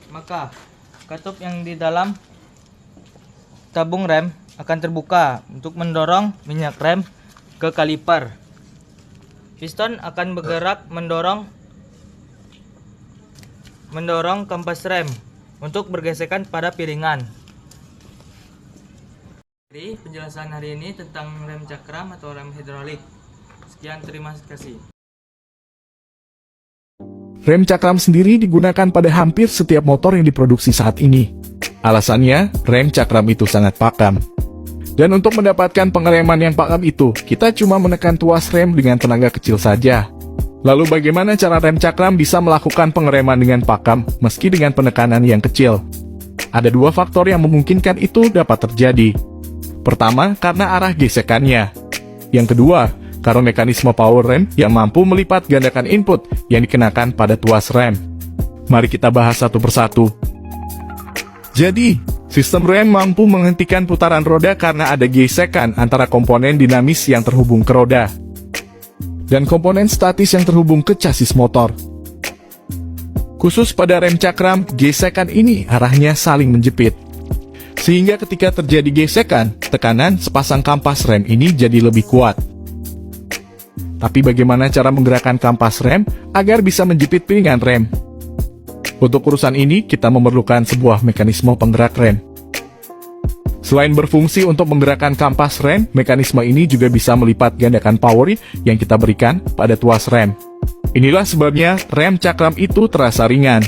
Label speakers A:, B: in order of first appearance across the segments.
A: maka katup yang di dalam tabung rem akan terbuka untuk mendorong minyak rem ke kaliper. Piston akan bergerak mendorong kampas rem untuk bergesekan pada piringan. Jadi penjelasan hari ini tentang rem cakram atau rem hidrolik. Sekian, terima kasih.
B: Rem cakram sendiri digunakan pada hampir setiap motor yang diproduksi saat ini. Alasannya, rem cakram itu sangat pakam. Dan untuk mendapatkan pengereman yang pakam itu, kita cuma menekan tuas rem dengan tenaga kecil saja. Lalu bagaimana cara rem cakram bisa melakukan pengereman dengan pakam meski dengan penekanan yang kecil? Ada dua faktor yang memungkinkan itu dapat terjadi. Pertama, karena arah gesekannya. Yang kedua, karena mekanisme power rem yang mampu melipat gandakan input yang dikenakan pada tuas rem. Mari kita bahas satu persatu. Jadi, sistem rem mampu menghentikan putaran roda karena ada gesekan antara komponen dinamis yang terhubung ke roda dan komponen statis yang terhubung ke chassis motor. Khusus pada rem cakram, gesekan ini arahnya saling menjepit. Sehingga ketika terjadi gesekan, tekanan sepasang kampas rem ini jadi lebih kuat. Tapi bagaimana cara menggerakkan kampas rem agar bisa menjepit piringan rem? Untuk urusan ini, kita memerlukan sebuah mekanisme penggerak rem. Selain berfungsi untuk menggerakkan kampas rem, mekanisme ini juga bisa melipat gandakan power yang kita berikan pada tuas rem. Inilah sebabnya rem cakram itu terasa ringan.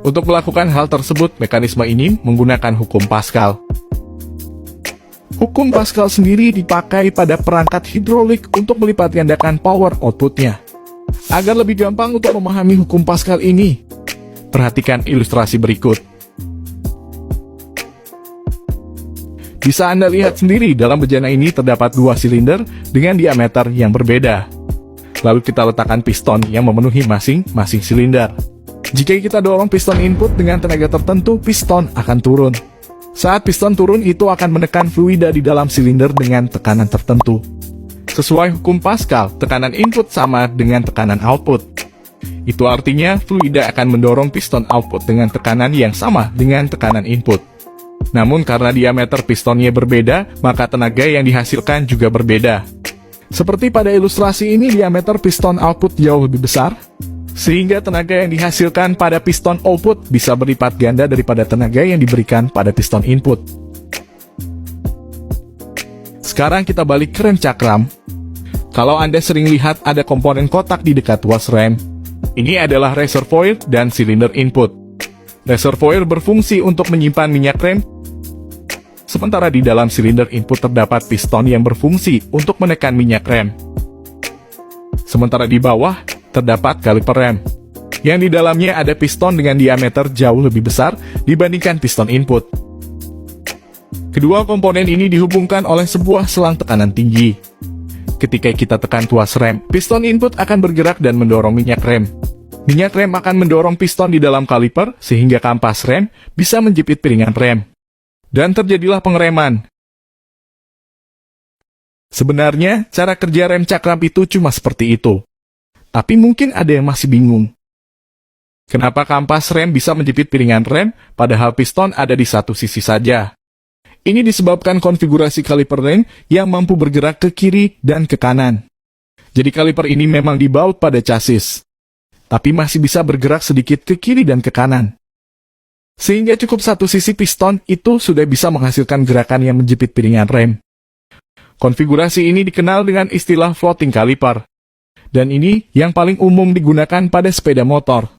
B: Untuk melakukan hal tersebut, mekanisme ini menggunakan hukum Pascal. Hukum Pascal sendiri dipakai pada perangkat hidrolik untuk melipat gandakan power outputnya. Agar lebih gampang untuk memahami hukum Pascal ini, perhatikan ilustrasi berikut. Bisa Anda lihat sendiri dalam bejana ini terdapat dua silinder dengan diameter yang berbeda. Lalu kita letakkan piston yang memenuhi masing-masing silinder. Jika kita dorong piston input dengan tenaga tertentu, piston akan turun. Saat piston turun, itu akan menekan fluida di dalam silinder dengan tekanan tertentu. Sesuai hukum Pascal, tekanan input sama dengan tekanan output. Itu artinya fluida akan mendorong piston output dengan tekanan yang sama dengan tekanan input. Namun karena diameter pistonnya berbeda, maka tenaga yang dihasilkan juga berbeda. Seperti pada ilustrasi ini, diameter piston output jauh lebih besar, sehingga tenaga yang dihasilkan pada piston output bisa berlipat ganda daripada tenaga yang diberikan pada piston input. Sekarang kita balik ke rem cakram. Kalau Anda sering lihat ada komponen kotak di dekat tuas rem, ini adalah reservoir dan silinder input. Reservoir berfungsi untuk menyimpan minyak rem, sementara di dalam silinder input terdapat piston yang berfungsi untuk menekan minyak rem. Sementara di bawah terdapat kaliper rem, yang di dalamnya ada piston dengan diameter jauh lebih besar dibandingkan piston input. Kedua komponen ini dihubungkan oleh sebuah selang tekanan tinggi. Ketika kita tekan tuas rem, piston input akan bergerak dan mendorong minyak rem. Minyak rem akan mendorong piston di dalam kaliper sehingga kampas rem bisa menjepit piringan rem. Dan terjadilah pengereman. Sebenarnya, cara kerja rem cakram itu cuma seperti itu. Tapi mungkin ada yang masih bingung. Kenapa kampas rem bisa menjepit piringan rem, padahal piston ada di satu sisi saja? Ini disebabkan konfigurasi kaliper rem yang mampu bergerak ke kiri dan ke kanan. Jadi kaliper ini memang dibaut pada chassis, tapi masih bisa bergerak sedikit ke kiri dan ke kanan. Sehingga cukup satu sisi piston itu sudah bisa menghasilkan gerakan yang menjepit piringan rem. Konfigurasi ini dikenal dengan istilah floating caliper. Dan ini yang paling umum digunakan pada sepeda motor.